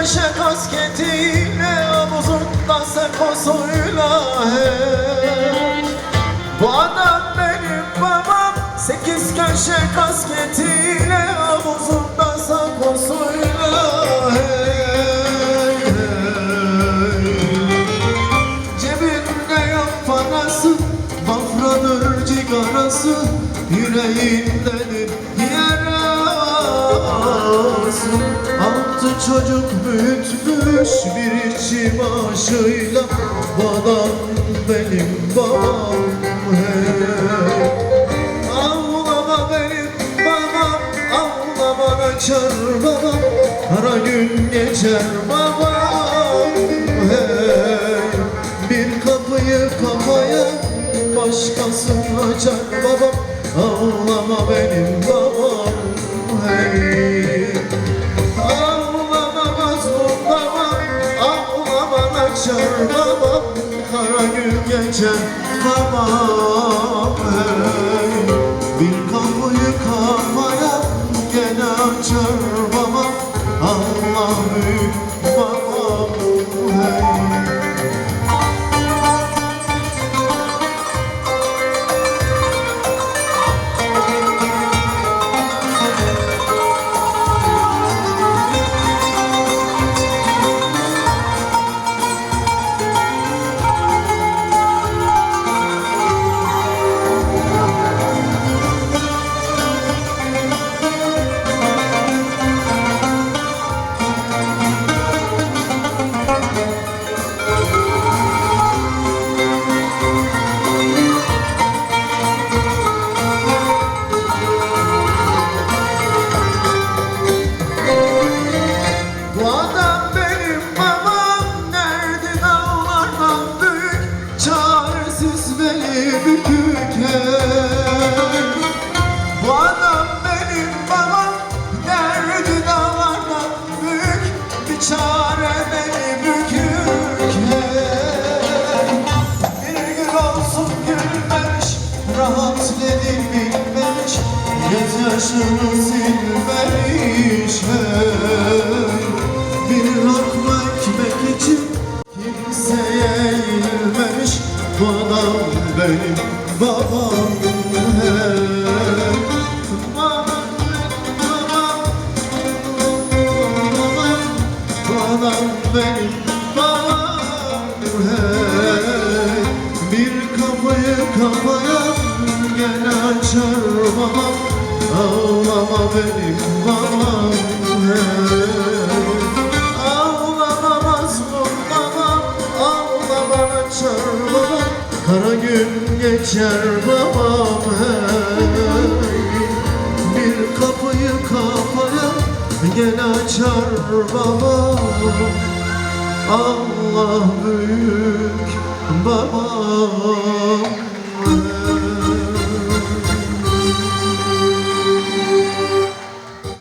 köşe kasketiyle, omuzunda sekosuyla hey. Bu adam benim babam, 8 köşe kasketiyle, omuzunda sekosuyla hey, hey. Cebinde yok parası, bafradır cigarası, yüreğindedir yarası. 6 çocuk büyütmüş bir içi başıyla, bu adam benim babam hey. Ağlama benim babam, ağlama açar babam, kara gün geçer babam hey. Bir kapıyı kapaya başkası açar babam, ağlama benim babam hey. Ağlama mazlum babam, ağlama açar babam, kara gün geçer babam hey. Bir kapıyı kapaya gene açar babam, Allah büyük babam hey. Bu adam benim babam, derdi dağlardan büyük, bir çare beni bükük hey. Bir gün olsun gülmemiş, rahat nedir bilmemiş, gözyaşını silmemiş hey. Bir lokma ekmek için kimseye eğilmemiş, bu adam benim babam hey. Babam, babam, babam, bu adam benim babam hey. Bir kapıyı kapaya gene açar babam, ağlama benim babam hey. Ağlama mazlum babam, ağlama açar babam, kara gün geçer babam hey. Bir kapıyı kapaya gene açar babam, Allah büyük babam.